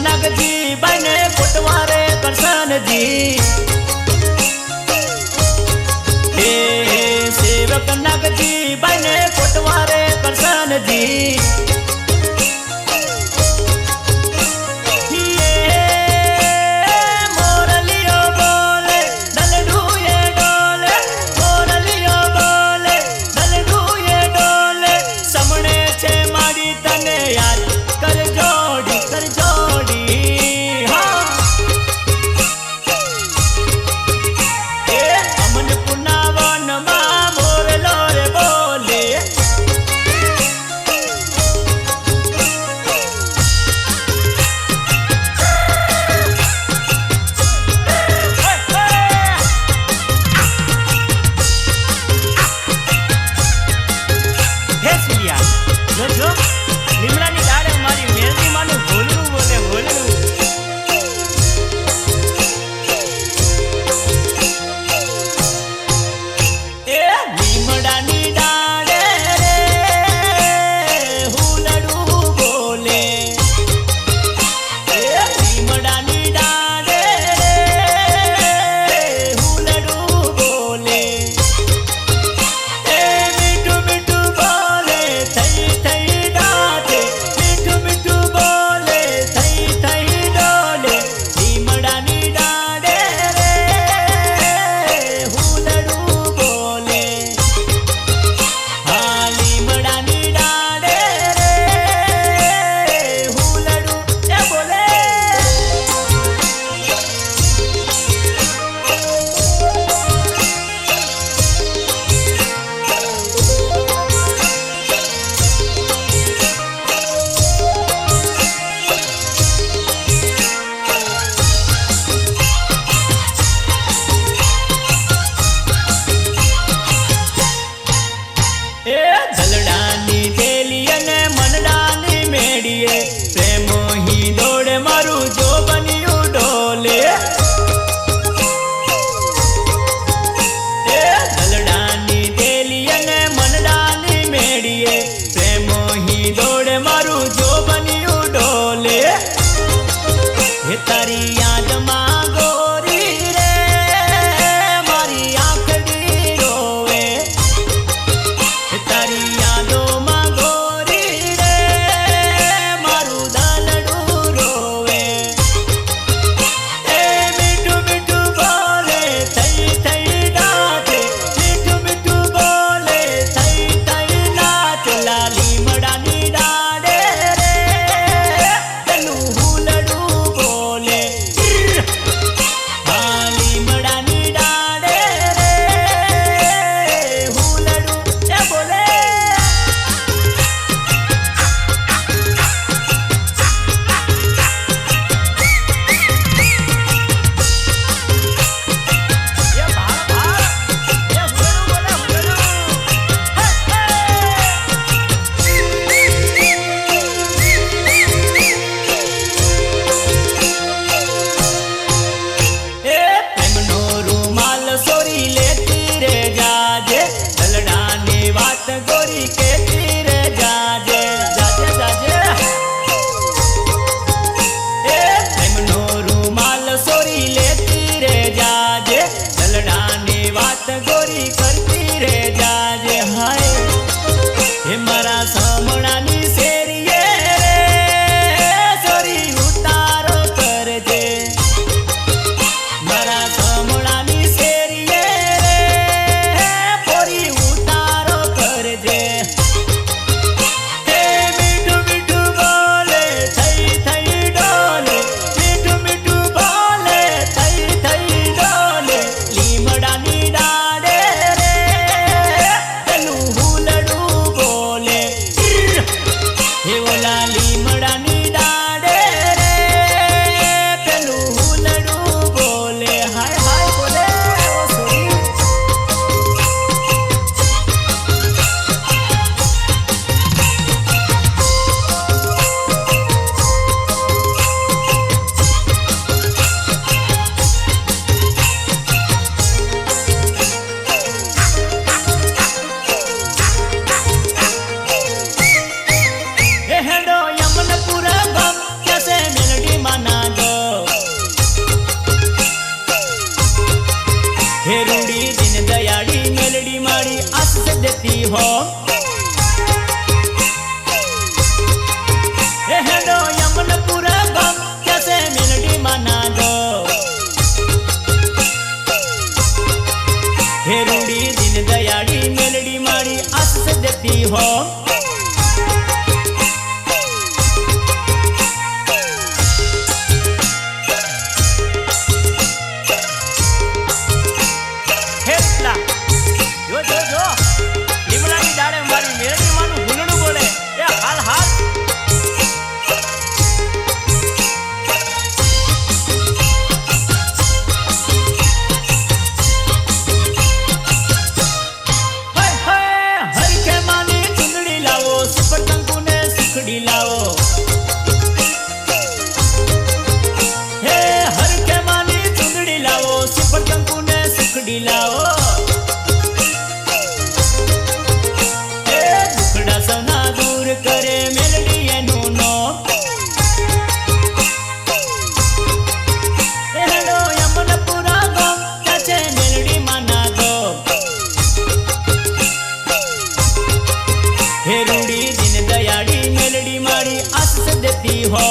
नागजी बने पुटवारे करसन जी सेवक नागजी बने पुटवारे करसन जी रूड़ी दिन दयाड़ी मेलडी माड़ी आशीष देती हो। देती हो।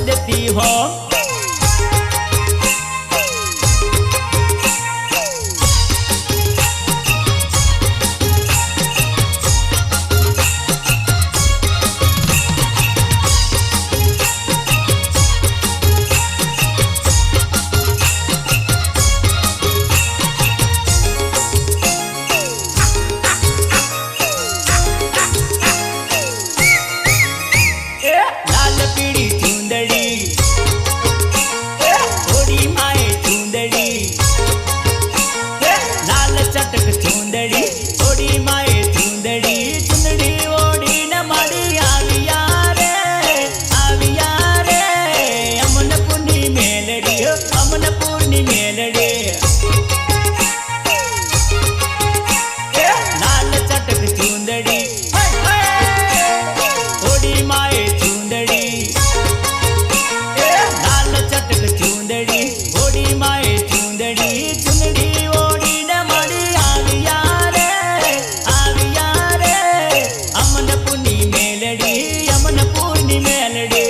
देती हो। लाल पीड़ी चुंदड़ी थोड़ी माए चुंदड़ी, लाल चटक चुंदड़ी थोड़ी माए चुंदड़ी, चुंदड़ी ओड़ी न माड़ी आविया रे अमन पूर्णी मेलड़ी, अमन पूर्णी मेलड़ी। लाल चटक चुंदड़ी थोड़ी माए चुंदड़ी, लाल चटक चुंदड़ी थोड़ी माए चुंदड़ी, चुंदड़ी ओड़ी न माड़ी आविया रे अमन पूर्णी मेलड़ी, अमन पूर्णी मेलड़ी।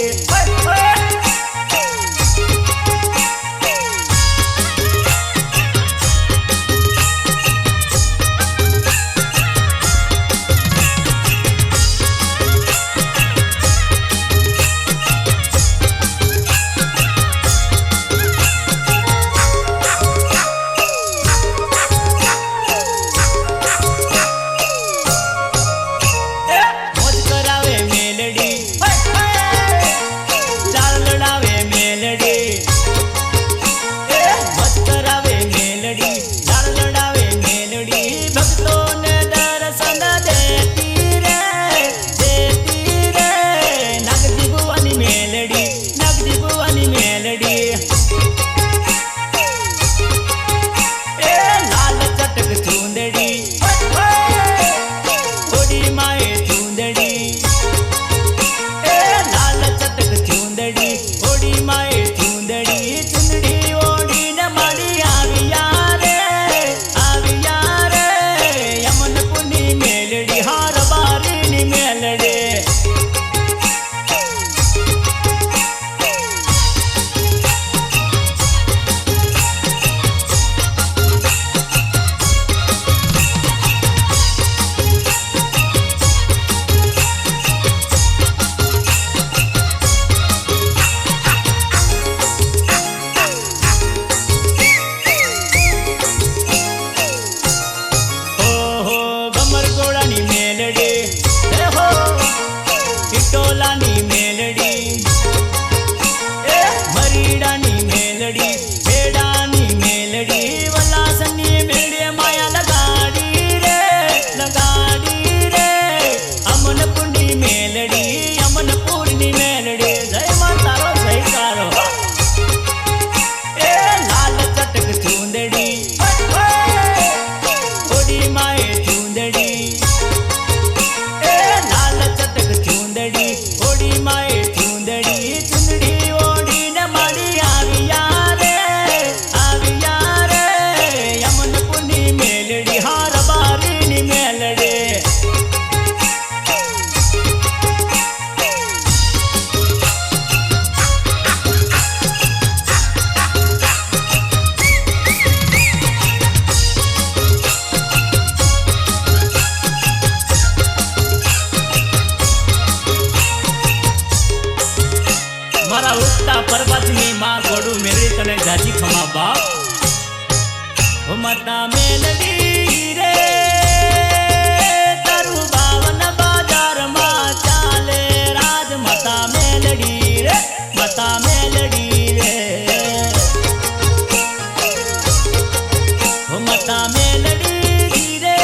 मता मेलडी रे तारू बावन बाजार मा चाले राज मता मेलडी रे मता मेलडी रे मता मेलडी रे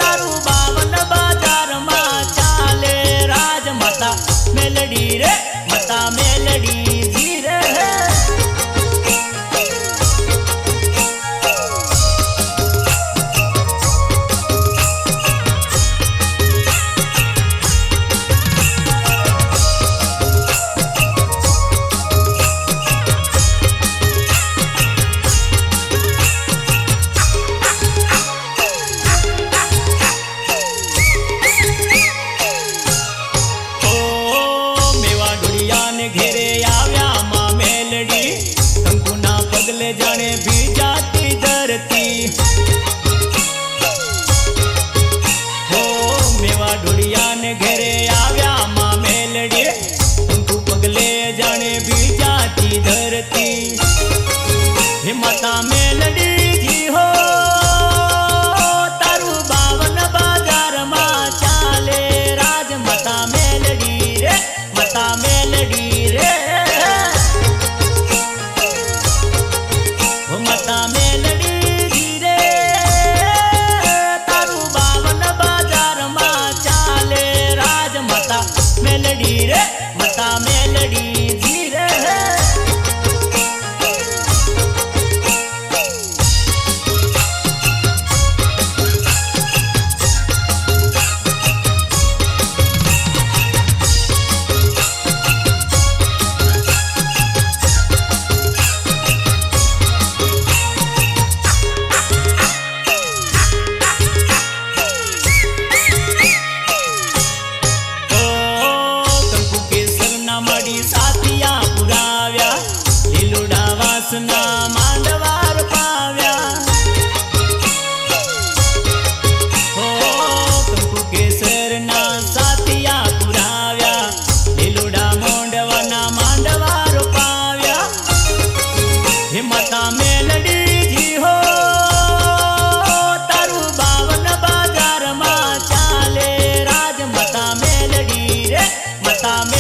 तारू बावन बाजार मा चाले राज मता मेलडी रे मता मेलडी जी रे घेरे आव्या मा मेलडी कंकुना पगले जाने भी जाती धरती हो मेवा ढोलिया ने घेरे आव्या मा मेलडी कंकु पगले जाने भी जाती धरती हे माता मेलडी जी हो तारू बावन बाजार मा चाले राज माता मेलडी रे माता मेलडी मता मेलडी रे तारू बावन बाजार मा चाले राज मता मेलडी रे मता मेलडी जी रे साथिया पुराव्या લીલુડા વાસના માંડવાર પાવ્યા હો કંકુ કેસરના સાथिया પુરાવ્યા લીલુડા મોંડવાના માંડવાર પાવ્યા હે માતા મેલડી જી હો તારું બાવન બાજારમાં ચાલે રાજ માતા મેલડી રે માતા